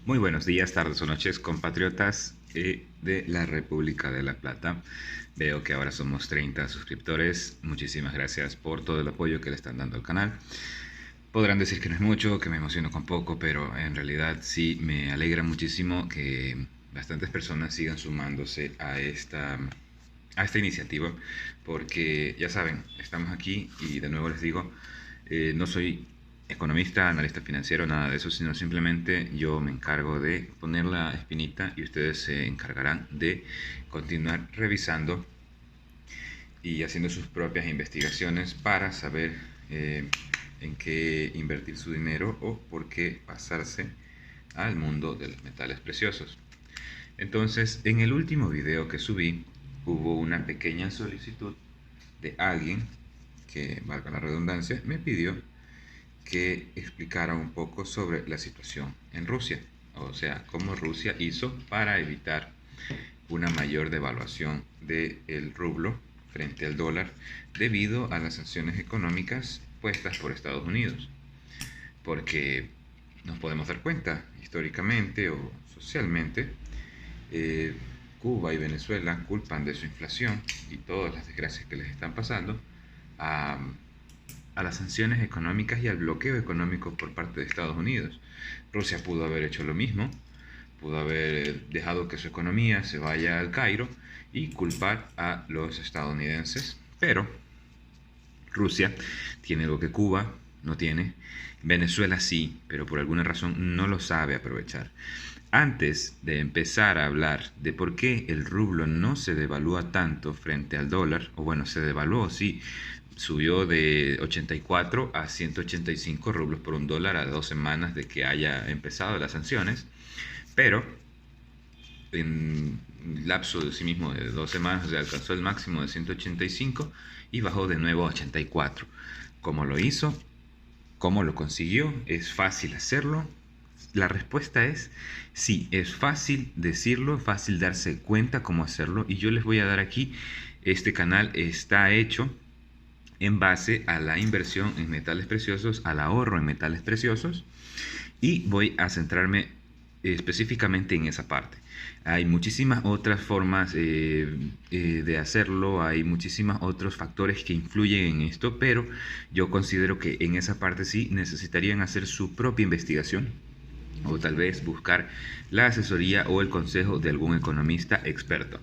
Muy buenos días, tardes o noches, compatriotas de la República de La Plata. Veo que ahora somos 30 suscriptores. Muchísimas gracias por todo el apoyo que le están dando al canal. Podrán decir que no es mucho, que me emociono con poco, pero en realidad sí me alegra muchísimo que bastantes personas sigan sumándose a esta iniciativa, porque ya saben, estamos aquí y de nuevo les digo, no soy economista, analista financiero, nada de eso, sino simplemente yo me encargo de poner la espinita y ustedes se encargarán de continuar revisando y haciendo sus propias investigaciones para saber en qué invertir su dinero o por qué pasarse al mundo de los metales preciosos. Entonces, en el último video que subí, hubo una pequeña solicitud de alguien que, valga la redundancia, me pidió que explicara un poco sobre la situación en Rusia. O sea, cómo Rusia hizo para evitar una mayor devaluación del rublo frente al dólar debido a las sanciones económicas puestas por Estados Unidos. Porque nos podemos dar cuenta, históricamente o socialmente, eh, Cuba y Venezuela culpan de su inflación y todas las desgracias que les están pasando a, a las sanciones económicas y al bloqueo económico por parte de Estados Unidos. Rusia pudo haber hecho lo mismo, pudo haber dejado que su economía se vaya al Cairo y culpar a los estadounidenses, pero Rusia tiene lo que Cuba no tiene, Venezuela sí, pero por alguna razón no lo sabe aprovechar. Antes de empezar a hablar de por qué el rublo no se devalúa tanto frente al dólar, o bueno, se devaluó, sí, subió de 84 a 185 rublos por un dólar a 2 semanas de que haya empezado las sanciones, pero en lapso de sí mismo de 2 semanas se alcanzó el máximo de 185 y bajó de nuevo a 84. ¿Cómo lo hizo? ¿Cómo lo consiguió? ¿Es fácil hacerlo? La respuesta es sí, es fácil decirlo, fácil darse cuenta cómo hacerlo, y yo les voy a dar aquí, este canal está hecho en base a la inversión en metales preciosos, al ahorro en metales preciosos, y voy a centrarme específicamente en esa parte. Hay muchísimas otras formas de hacerlo, hay muchísimos otros factores que influyen en esto, pero yo considero que en esa parte sí necesitarían hacer su propia investigación o tal vez buscar la asesoría o el consejo de algún economista experto.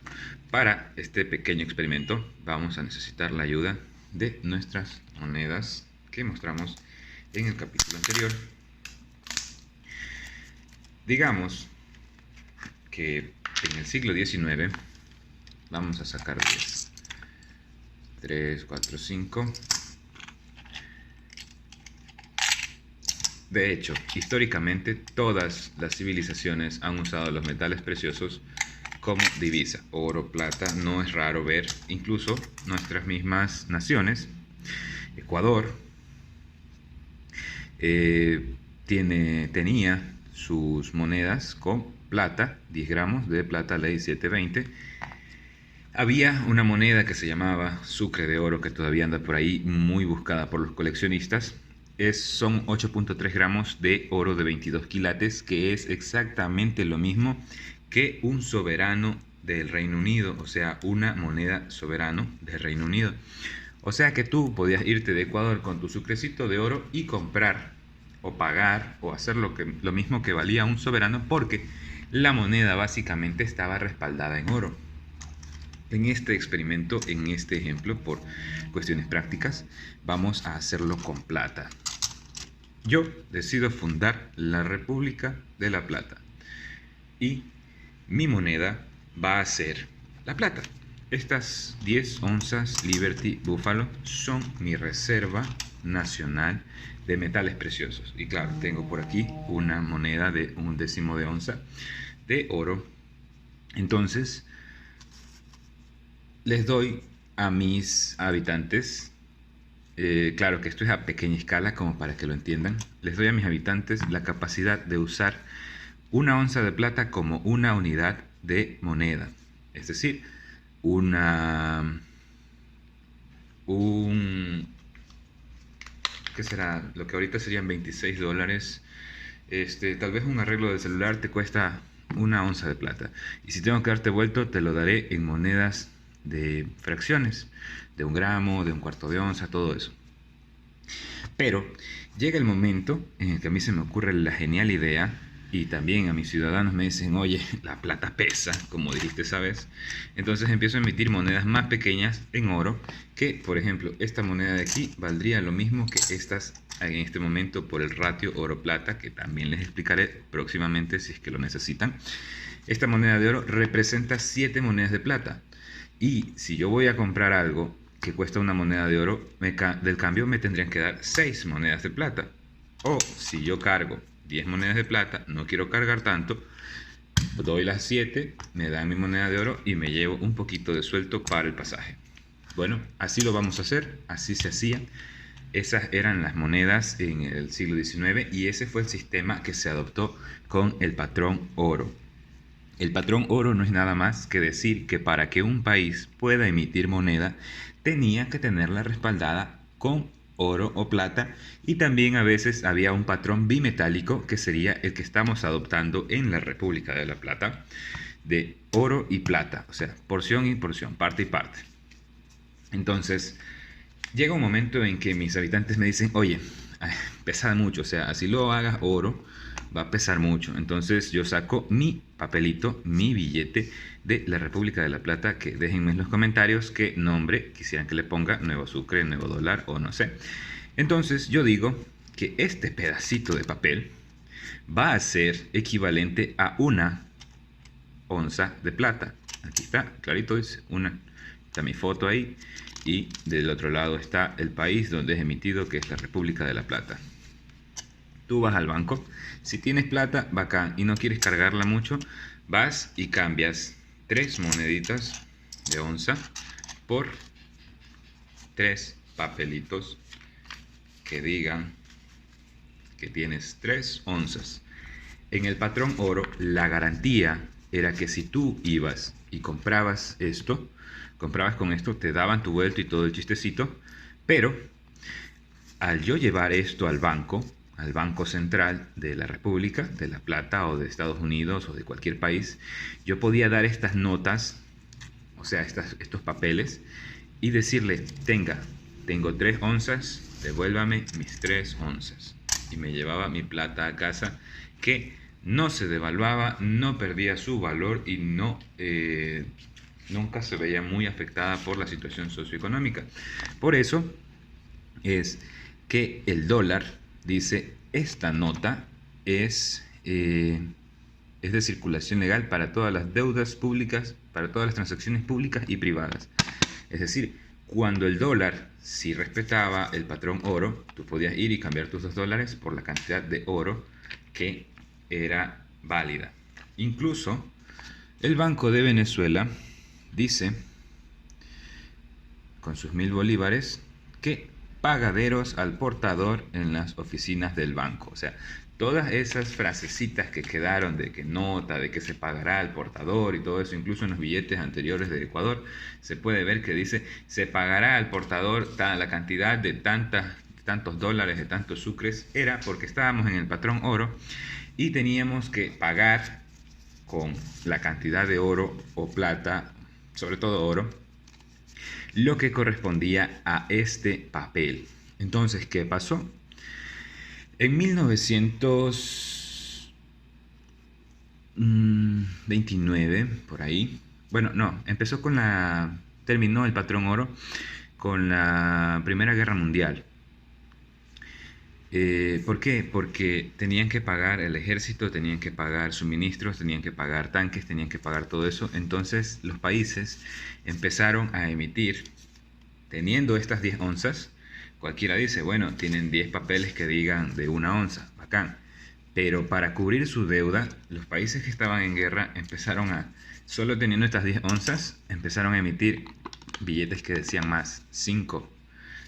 Para este pequeño experimento vamos a necesitar la ayuda de nuestras monedas que mostramos en el capítulo anterior. Digamos que en el siglo XIX, vamos a sacar 10, 3, 4, 5. De hecho, históricamente todas las civilizaciones han usado los metales preciosos como divisa. Oro, plata, no es raro ver incluso nuestras mismas naciones. Ecuador tenía sus monedas con plata, 10 gramos de plata ley 720. Había una moneda que se llamaba sucre de oro, que todavía anda por ahí, muy buscada por los coleccionistas. Son 8.3 gramos de oro de 22 quilates, que es exactamente lo mismo que un soberano del Reino Unido, o sea, una moneda soberano del Reino Unido. O sea que tú podías irte de Ecuador con tu sucrecito de oro y comprar o pagar o hacer lo mismo que valía un soberano, porque la moneda básicamente estaba respaldada en oro. En este experimento, en este ejemplo, por cuestiones prácticas, vamos a hacerlo con plata. Yo decido fundar la República de La Plata y mi moneda va a ser la plata. Estas 10 onzas Liberty Buffalo son mi reserva nacional de metales preciosos. Y claro, tengo por aquí una moneda de 1/10 de onza de oro. Entonces, les doy a mis habitantes, claro que esto es a pequeña escala como para que lo entiendan, les doy a mis habitantes la capacidad de usar una onza de plata como una unidad de moneda. Es decir, un, ¿qué será? Lo que ahorita serían $26, Tal vez un arreglo del celular te cuesta 1 onza de plata. Y si tengo que darte vuelto, te lo daré en monedas de fracciones, de 1 gramo, de 1/4 de onza, todo eso. Pero llega el momento en el que a mí se me ocurre la genial idea, y también a mis ciudadanos me dicen, oye, la plata pesa, como dijiste, ¿sabes? Entonces empiezo a emitir monedas más pequeñas en oro, que por ejemplo esta moneda de aquí valdría lo mismo que estas en este momento por el ratio oro-plata, que también les explicaré próximamente si es que lo necesitan. Esta moneda de oro representa 7 monedas de plata. Y si yo voy a comprar algo que cuesta una moneda de oro, del cambio me tendrían que dar 6 monedas de plata. O si yo cargo 10 monedas de plata, no quiero cargar tanto, doy las 7, me dan mi moneda de oro y me llevo un poquito de suelto para el pasaje. Bueno, así lo vamos a hacer, así se hacía. Esas eran las monedas en el siglo XIX y ese fue el sistema que se adoptó con el patrón oro. El patrón oro no es nada más que decir que para que un país pueda emitir moneda, tenía que tenerla respaldada con oro o plata, y también a veces había un patrón bimetálico que sería el que estamos adoptando en la República de la Plata, de oro y plata, o sea, porción y porción, parte y parte. Entonces, llega un momento en que mis habitantes me dicen, oye, pesa mucho, o sea, así lo hagas oro, va a pesar mucho. Entonces yo saco mi papelito, mi billete de la República de la Plata, que déjenme en los comentarios qué nombre quisieran que le ponga, nuevo sucre, nuevo dólar o no sé. Entonces yo digo que este pedacito de papel va a ser equivalente a 1 onza de plata. Aquí está, clarito dice, está mi foto ahí, y del otro lado está el país donde es emitido, que es la República de la Plata. Tú vas al banco, si tienes plata, bacán, y no quieres cargarla mucho, vas y cambias 3 moneditas de onza por 3 papelitos que digan que tienes 3 onzas. En el patrón oro, la garantía era que si tú ibas y comprabas con esto, te daban tu vuelto y todo el chistecito, pero al yo llevar esto al Banco Central de la República de la Plata o de Estados Unidos o de cualquier país, yo podía dar estas notas, o sea, estos papeles, y decirle, tengo 3 onzas, devuélvame mis 3 onzas. Y me llevaba mi plata a casa, que no se devaluaba, no perdía su valor y nunca se veía muy afectada por la situación socioeconómica. Por eso es que el dólar dice, esta nota es de circulación legal para todas las deudas públicas, para todas las transacciones públicas y privadas. Es decir, cuando el dólar sí respetaba el patrón oro, tú podías ir y cambiar tus $2 por la cantidad de oro que era válida. Incluso el Banco de Venezuela dice, con sus 1000 bolívares, que pagaderos al portador en las oficinas del banco. O sea, todas esas frasecitas que quedaron de que nota, de que se pagará al portador y todo eso, incluso en los billetes anteriores de Ecuador, se puede ver que dice, se pagará al portador la cantidad de tantos dólares, de tantos sucres, era porque estábamos en el patrón oro y teníamos que pagar con la cantidad de oro o plata, sobre todo oro, lo que correspondía a este papel. Entonces, ¿qué pasó? En 1929, por ahí, bueno, no, terminó el patrón oro con la Primera Guerra Mundial. ¿Por qué? Porque tenían que pagar el ejército, tenían que pagar suministros, tenían que pagar tanques, tenían que pagar todo eso. Entonces los países empezaron a emitir, teniendo estas 10 onzas, cualquiera dice, bueno, tienen 10 papeles que digan de 1 onza, bacán. Pero para cubrir su deuda, los países que estaban en guerra solo teniendo estas 10 onzas, empezaron a emitir billetes que decían más, 5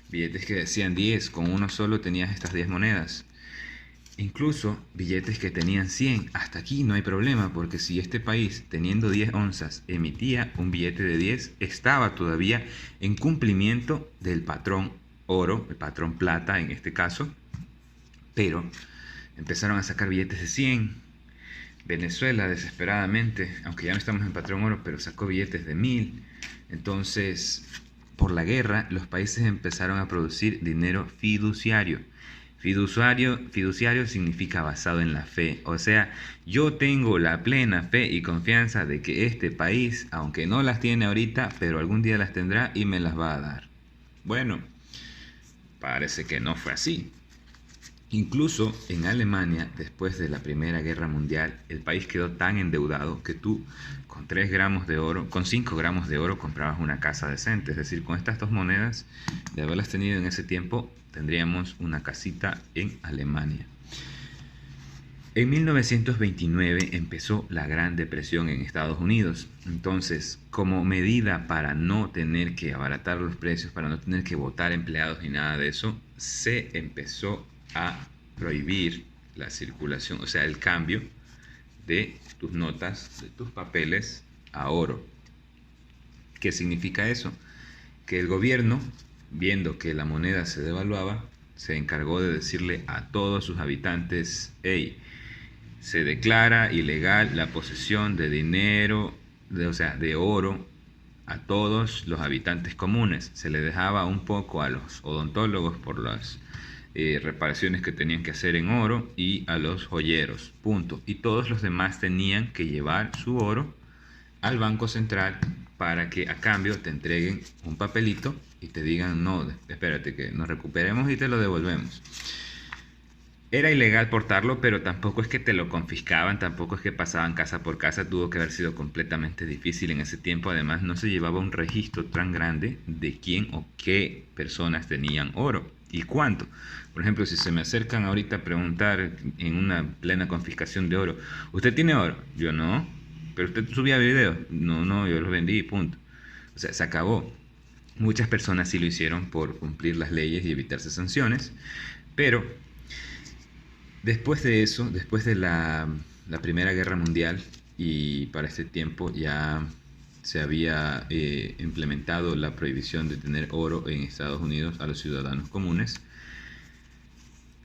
billetes que decían 10, con uno solo tenías estas 10 monedas. Incluso billetes que tenían 100, hasta aquí no hay problema, porque si este país, teniendo 10 onzas, emitía un billete de 10, estaba todavía en cumplimiento del patrón oro, el patrón plata en este caso. Pero empezaron a sacar billetes de 100. Venezuela desesperadamente, aunque ya no estamos en patrón oro, pero sacó billetes de 1000. Entonces, por la guerra, los países empezaron a producir dinero fiduciario. Fiduciario significa basado en la fe. O sea, yo tengo la plena fe y confianza de que este país, aunque no las tiene ahorita, pero algún día las tendrá y me las va a dar. Bueno, parece que no fue así. Incluso en Alemania, después de la Primera Guerra Mundial, el país quedó tan endeudado que tú con 3 gramos de oro, con 5 gramos de oro comprabas una casa decente. Es decir, con estas 2 monedas, de haberlas tenido en ese tiempo, tendríamos una casita en Alemania. En 1929 empezó la Gran Depresión en Estados Unidos. Entonces, como medida para no tener que abaratar los precios, para no tener que votar empleados ni nada de eso, se empezó a prohibir la circulación, o sea, el cambio de tus notas, de tus papeles a oro. ¿Qué significa eso? Que el gobierno, viendo que la moneda se devaluaba, se encargó de decirle a todos sus habitantes: hey, se declara ilegal la posesión de dinero, de oro, a todos los habitantes comunes. Se le dejaba un poco a los odontólogos por las reparaciones que tenían que hacer en oro y a los joyeros, punto. Y todos los demás tenían que llevar su oro al Banco Central para que a cambio te entreguen un papelito y te digan: no, espérate que nos recuperemos y te lo devolvemos. Era ilegal portarlo, pero tampoco es que te lo confiscaban, tampoco es que pasaban casa por casa. Tuvo que haber sido completamente difícil en ese tiempo. Además, no se llevaba un registro tan grande de quién o qué personas tenían oro y cuánto. Por ejemplo, si se me acercan ahorita a preguntar en una plena confiscación de oro: ¿usted tiene oro? Yo no. ¿Pero usted subía videos? No, yo los vendí y punto. O sea, se acabó. Muchas personas sí lo hicieron por cumplir las leyes y evitarse sanciones, pero después de eso, después de la Primera Guerra Mundial, y para este tiempo ya se había implementado la prohibición de tener oro en Estados Unidos a los ciudadanos comunes,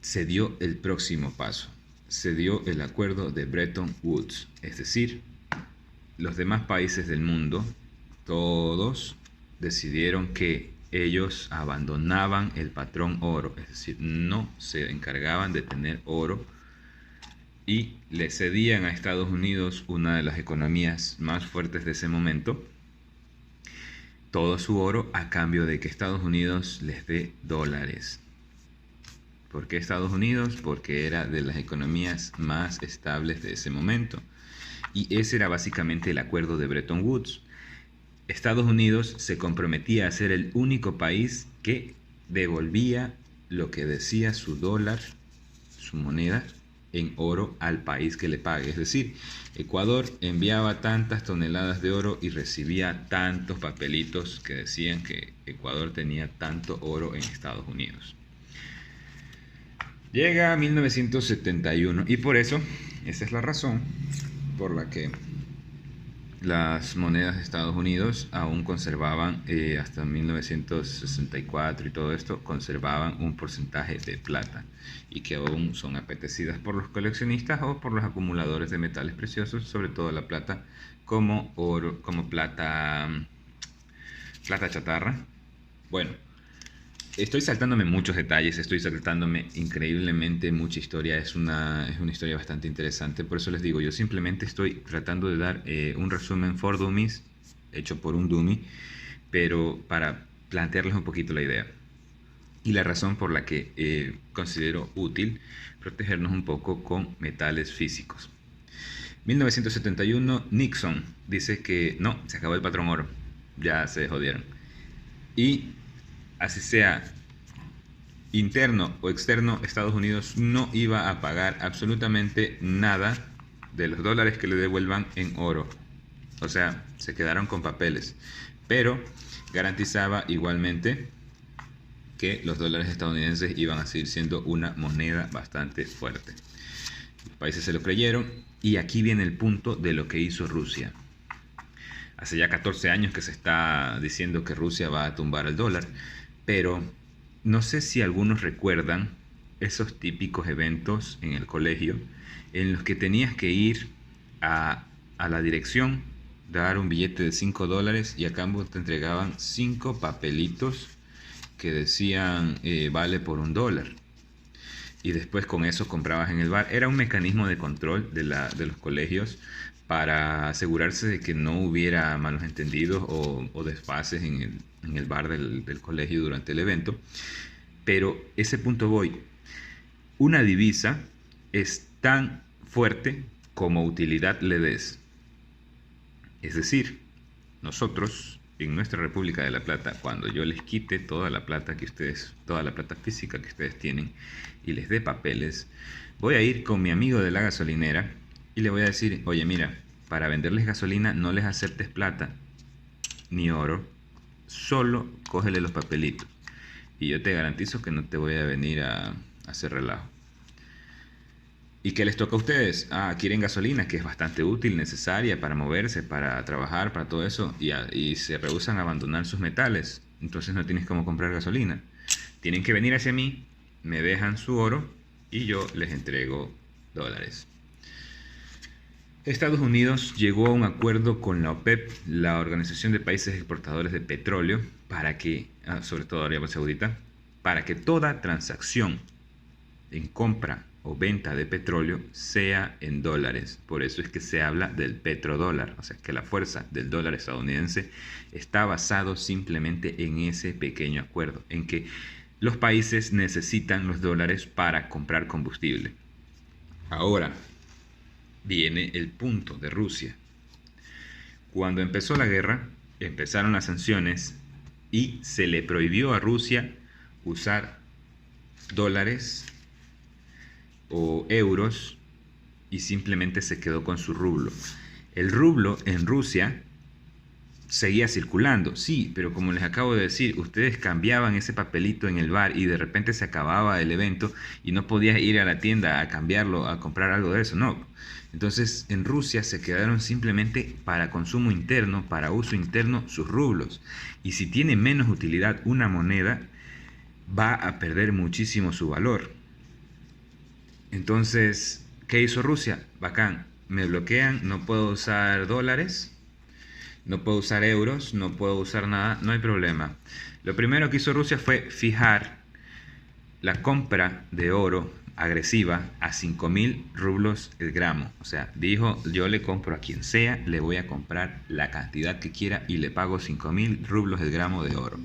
se dio el próximo paso. Se dio el acuerdo de Bretton Woods, es decir, los demás países del mundo, todos decidieron que ellos abandonaban el patrón oro, es decir, no se encargaban de tener oro y le cedían a Estados Unidos, una de las economías más fuertes de ese momento, todo su oro a cambio de que Estados Unidos les dé dólares. ¿Por qué Estados Unidos? Porque era de las economías más estables de ese momento. Y ese era básicamente el acuerdo de Bretton Woods. Estados Unidos se comprometía a ser el único país que devolvía lo que decía su dólar, su moneda, en oro al país que le pague. Es decir, Ecuador enviaba tantas toneladas de oro y recibía tantos papelitos que decían que Ecuador tenía tanto oro en Estados Unidos. Llega 1971 y por eso, esa es la razón por la que las monedas de Estados Unidos aún conservaban, hasta 1964 y todo esto, conservaban un porcentaje de plata y que aún son apetecidas por los coleccionistas o por los acumuladores de metales preciosos, sobre todo la plata, como oro, como plata chatarra. Bueno, estoy saltándome muchos detalles, estoy saltándome increíblemente mucha historia. Es una historia bastante interesante. Por eso les digo, yo simplemente estoy tratando de dar un resumen for dummies, hecho por un dummy, pero para plantearles un poquito la idea. Y la razón por la que considero útil protegernos un poco con metales físicos. 1971, Nixon dice que no, se acabó el patrón oro, ya se jodieron. Y así sea interno o externo, Estados Unidos no iba a pagar absolutamente nada de los dólares que le devuelvan en oro. O sea, se quedaron con papeles, pero garantizaba igualmente que los dólares estadounidenses iban a seguir siendo una moneda bastante fuerte. Los países se lo creyeron y aquí viene el punto de lo que hizo Rusia. Hace ya 14 años que se está diciendo que Rusia va a tumbar el dólar, pero no sé si algunos recuerdan esos típicos eventos en el colegio en los que tenías que ir a la dirección, dar un billete de $5 y a cambio te entregaban 5 papelitos que decían vale por $1. Y después con eso comprabas en el bar. Era un mecanismo de control de los colegios para asegurarse de que no hubiera malos entendidos o desfases en el bar del colegio durante el evento. Pero ese punto voy. Una divisa es tan fuerte como utilidad le des. Es decir, nosotros en nuestra República de La Plata, cuando yo les quite toda la plata física que ustedes tienen y les dé papeles, voy a ir con mi amigo de la gasolinera y le voy a decir, oye, mira, para venderles gasolina no les aceptes plata ni oro, solo cógele los papelitos y yo te garantizo que no te voy a venir a hacer relajo. ¿Y qué les toca a ustedes? Quieren gasolina, que es bastante útil, necesaria para moverse, para trabajar, para todo eso, y se rehúsan a abandonar sus metales. Entonces no tienes cómo comprar gasolina. Tienen que venir hacia mí, me dejan su oro y yo les entrego dólares. Estados Unidos llegó a un acuerdo con la OPEP, la Organización de Países Exportadores de Petróleo, para que, sobre todo Arabia Saudita, para que toda transacción en compra o venta de petróleo sea en dólares. Por eso es que se habla del petrodólar, o sea que la fuerza del dólar estadounidense está basado simplemente en ese pequeño acuerdo, en que los países necesitan los dólares para comprar combustible. Ahora viene el punto de Rusia. Cuando empezó la guerra, empezaron las sanciones y se le prohibió a Rusia usar dólares o euros y simplemente se quedó con su rublo. El rublo en Rusia seguía circulando, sí, pero como les acabo de decir, ustedes cambiaban ese papelito en el bar y de repente se acababa el evento y no podías ir a la tienda a cambiarlo, a comprar algo de eso, no. Entonces en Rusia se quedaron simplemente para consumo interno, para uso interno, sus rublos. Y si tiene menos utilidad una moneda, va a perder muchísimo su valor. Entonces, ¿qué hizo Rusia? Bacán, me bloquean, no puedo usar dólares, no puedo usar euros, no puedo usar nada, no hay problema. Lo primero que hizo Rusia fue fijar la compra de oro agresiva a 5.000 rublos el gramo. O sea, dijo, yo le compro a quien sea, le voy a comprar la cantidad que quiera y le pago 5.000 rublos el gramo de oro.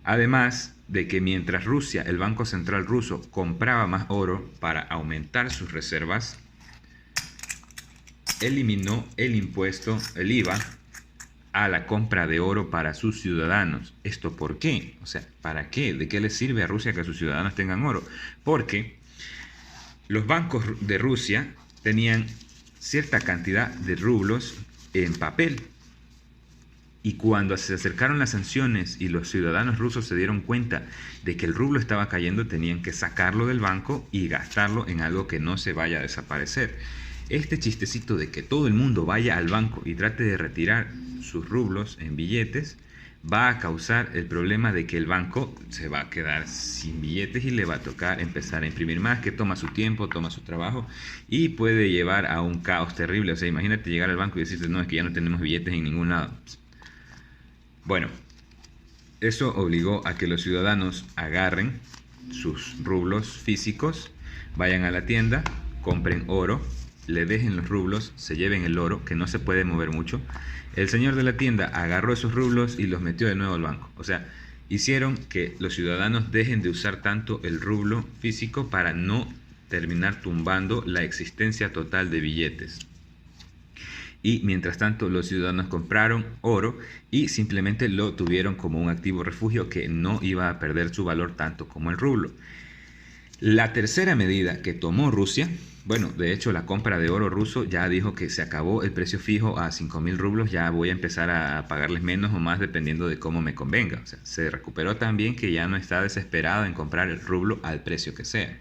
Además de que mientras Rusia, el Banco Central ruso, compraba más oro para aumentar sus reservas, eliminó el impuesto, el IVA, a la compra de oro para sus ciudadanos. ¿Esto por qué? O sea, ¿para qué? ¿De qué les sirve a Rusia que sus ciudadanos tengan oro? Porque los bancos de Rusia tenían cierta cantidad de rublos en papel. Y cuando se acercaron las sanciones y los ciudadanos rusos se dieron cuenta de que el rublo estaba cayendo, tenían que sacarlo del banco y gastarlo en algo que no se vaya a desaparecer. Este chistecito de que todo el mundo vaya al banco y trate de retirar sus rublos en billetes va a causar el problema de que el banco se va a quedar sin billetes y le va a tocar empezar a imprimir más, que toma su tiempo, toma su trabajo y puede llevar a un caos terrible. O sea, imagínate llegar al banco y decirte, no, es que ya no tenemos billetes en ningún lado. Bueno, eso obligó a que los ciudadanos agarren sus rublos físicos, vayan a la tienda, compren oro, le dejen los rublos, se lleven el oro, que no se puede mover mucho. El señor de la tienda agarró esos rublos y los metió de nuevo al banco. O sea, hicieron que los ciudadanos dejen de usar tanto el rublo físico para no terminar tumbando la existencia total de billetes. Y mientras tanto los ciudadanos compraron oro y simplemente lo tuvieron como un activo refugio que no iba a perder su valor tanto como el rublo. La tercera medida que tomó Rusia, bueno, de hecho la compra de oro ruso ya dijo que se acabó el precio fijo a 5.000 rublos, ya voy a empezar a pagarles menos o más dependiendo de cómo me convenga. O sea, se recuperó también que ya no está desesperado en comprar el rublo al precio que sea.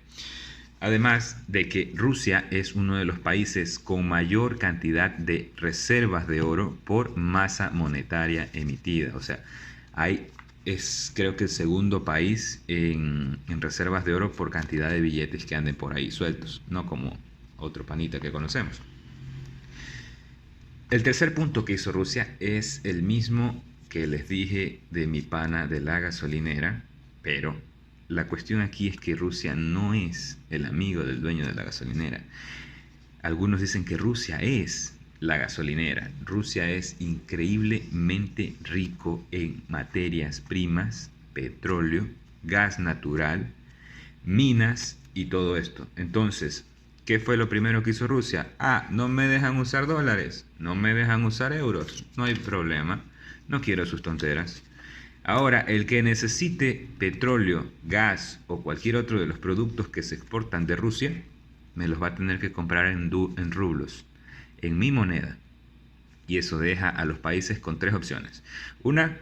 Además de que Rusia es uno de los países con mayor cantidad de reservas de oro por masa monetaria emitida. O sea, hay es creo que el segundo país en reservas de oro por cantidad de billetes que anden por ahí sueltos, no como otro panita que conocemos. El tercer punto que hizo Rusia es el mismo que les dije de mi pana de la gasolinera, pero la cuestión aquí es que Rusia no es el amigo del dueño de la gasolinera. Algunos dicen que Rusia es la gasolinera. Rusia es increíblemente rico en materias primas, petróleo, gas natural, minas y todo esto. Entonces, ¿qué fue lo primero que hizo Rusia? No me dejan usar dólares, no me dejan usar euros, no hay problema, no quiero sus tonteras. Ahora, el que necesite petróleo, gas o cualquier otro de los productos que se exportan de Rusia, me los va a tener que comprar en rublos, en mi moneda. Y eso deja a los países con tres opciones. Una,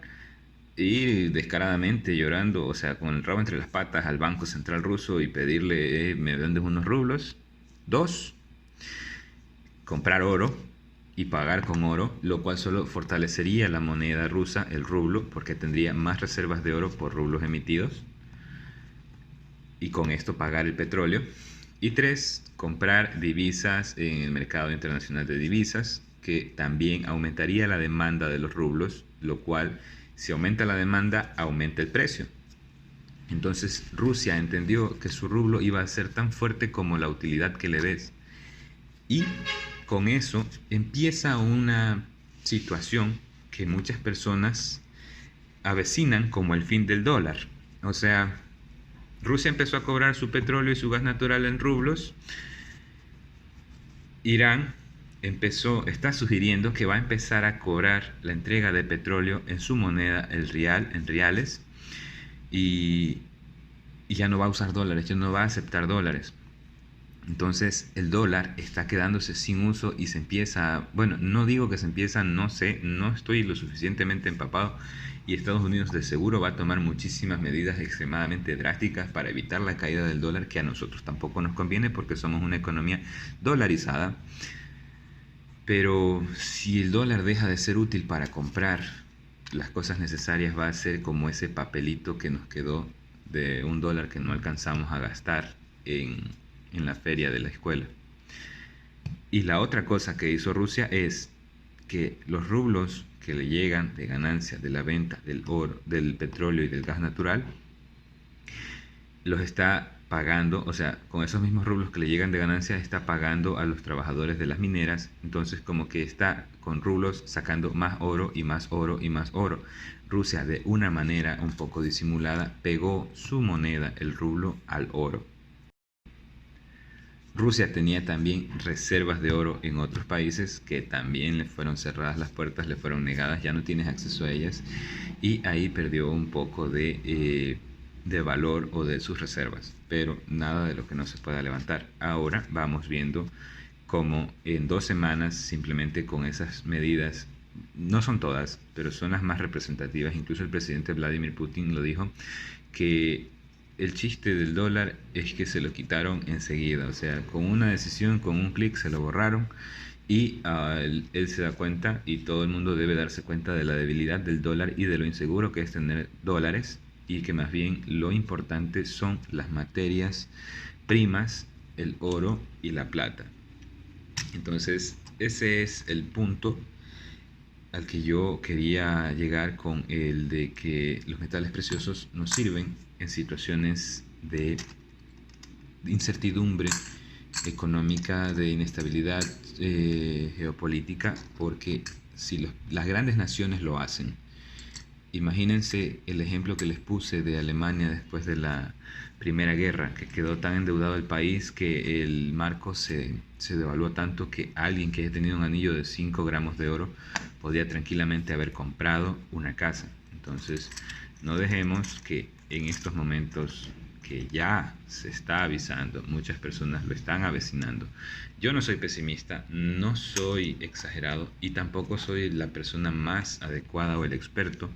ir descaradamente llorando, o sea, con el rabo entre las patas al Banco Central ruso y pedirle, me vendes unos rublos. Dos, comprar oro y pagar con oro, lo cual solo fortalecería la moneda rusa, el rublo, porque tendría más reservas de oro por rublos emitidos. Y con esto pagar el petróleo. Y tres, comprar divisas en el mercado internacional de divisas, que también aumentaría la demanda de los rublos, lo cual, si aumenta la demanda, aumenta el precio. Entonces Rusia entendió que su rublo iba a ser tan fuerte como la utilidad que le des. Y con eso empieza una situación que muchas personas avecinan como el fin del dólar. O sea, Rusia empezó a cobrar su petróleo y su gas natural en rublos. Irán está sugiriendo que va a empezar a cobrar la entrega de petróleo en su moneda, el rial, en reales, y ya no va a usar dólares, ya no va a aceptar dólares. Entonces el dólar está quedándose sin uso y se empieza, bueno, no digo que se empieza, no sé, no estoy lo suficientemente empapado, y Estados Unidos de seguro va a tomar muchísimas medidas extremadamente drásticas para evitar la caída del dólar, que a nosotros tampoco nos conviene porque somos una economía dolarizada. Pero si el dólar deja de ser útil para comprar las cosas necesarias, va a ser como ese papelito que nos quedó de $1 que no alcanzamos a gastar en la feria de la escuela. Y la otra cosa que hizo Rusia es que los rublos que le llegan de ganancias de la venta del oro, del petróleo y del gas natural, los está pagando, o sea, con esos mismos rublos que le llegan de ganancias, está pagando a los trabajadores de las mineras. Entonces como que está con rublos sacando más oro y más oro y más oro. Rusia, de una manera un poco disimulada, pegó su moneda, el rublo, al oro. Rusia tenía también reservas de oro en otros países que también le fueron cerradas las puertas, le fueron negadas, ya no tienes acceso a ellas, y ahí perdió un poco de valor o de sus reservas, pero nada de lo que no se pueda levantar. Ahora vamos viendo cómo en 2 semanas, simplemente con esas medidas, no son todas, pero son las más representativas, incluso el presidente Vladimir Putin lo dijo, que el chiste del dólar es que se lo quitaron enseguida, o sea, con una decisión, con un clic se lo borraron, y él se da cuenta, y todo el mundo debe darse cuenta de la debilidad del dólar y de lo inseguro que es tener dólares, y que más bien lo importante son las materias primas, el oro y la plata. Entonces ese es el punto al que yo quería llegar, con el de que los metales preciosos nos sirven en situaciones de incertidumbre económica, de inestabilidad geopolítica, porque si las grandes naciones lo hacen, imagínense el ejemplo que les puse de Alemania después de la Primera Guerra, que quedó tan endeudado el país que el marco se devaluó tanto que alguien que haya tenido un anillo de 5 gramos de oro podía tranquilamente haber comprado una casa. Entonces, no dejemos que en estos momentos que ya se está avisando, muchas personas lo están avecinando. Yo no soy pesimista, no soy exagerado y tampoco soy la persona más adecuada o el experto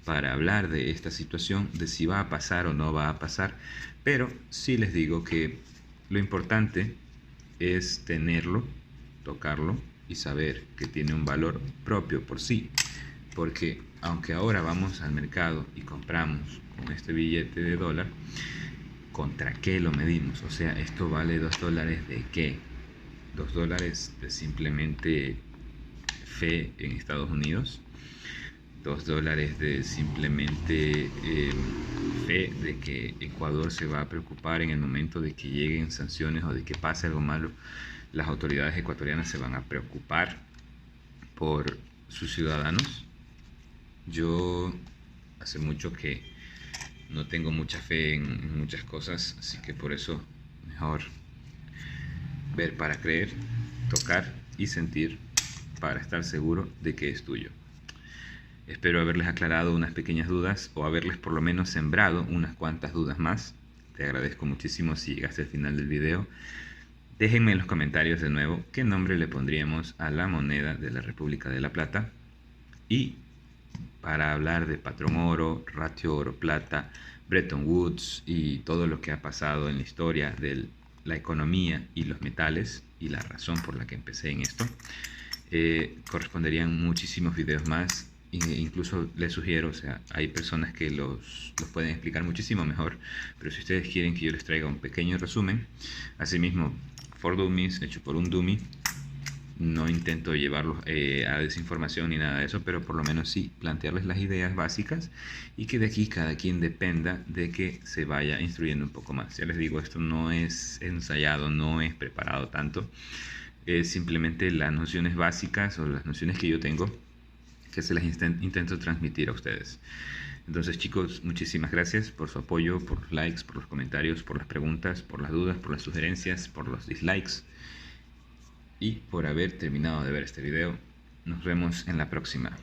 para hablar de esta situación, de si va a pasar o no va a pasar, pero sí les digo que lo importante es tenerlo, tocarlo y saber que tiene un valor propio por sí, porque aunque ahora vamos al mercado y compramos con este billete de dólar, ¿contra qué lo medimos? O sea, ¿esto vale $2 de qué? $2 de simplemente fe en Estados Unidos, $2 de simplemente fe de que Ecuador se va a preocupar en el momento de que lleguen sanciones o de que pase algo malo. Las autoridades ecuatorianas se van a preocupar por sus ciudadanos. Yo hace mucho que no tengo mucha fe en muchas cosas, así que por eso mejor ver para creer, tocar y sentir para estar seguro de que es tuyo. Espero haberles aclarado unas pequeñas dudas o haberles por lo menos sembrado unas cuantas dudas más. Te agradezco muchísimo si llegaste al final del video. Déjenme en los comentarios de nuevo qué nombre le pondríamos a la moneda de la República de La Plata. Y para hablar de patrón oro, ratio oro-plata, Bretton Woods y todo lo que ha pasado en la historia de la economía y los metales y la razón por la que empecé en esto, corresponderían muchísimos videos más. Incluso les sugiero, o sea, hay personas que los pueden explicar muchísimo mejor, pero si ustedes quieren que yo les traiga un pequeño resumen, asimismo, for Dummies, hecho por un dummy, no intento llevarlos a desinformación ni nada de eso, pero por lo menos sí plantearles las ideas básicas y que de aquí cada quien dependa de que se vaya instruyendo un poco más. Ya les digo, esto no es ensayado, no es preparado tanto, es simplemente las nociones básicas o las nociones que yo tengo que se las intento transmitir a ustedes. Entonces, chicos, muchísimas gracias por su apoyo, por los likes, por los comentarios, por las preguntas, por las dudas, por las sugerencias, por los dislikes y por haber terminado de ver este video. Nos vemos en la próxima.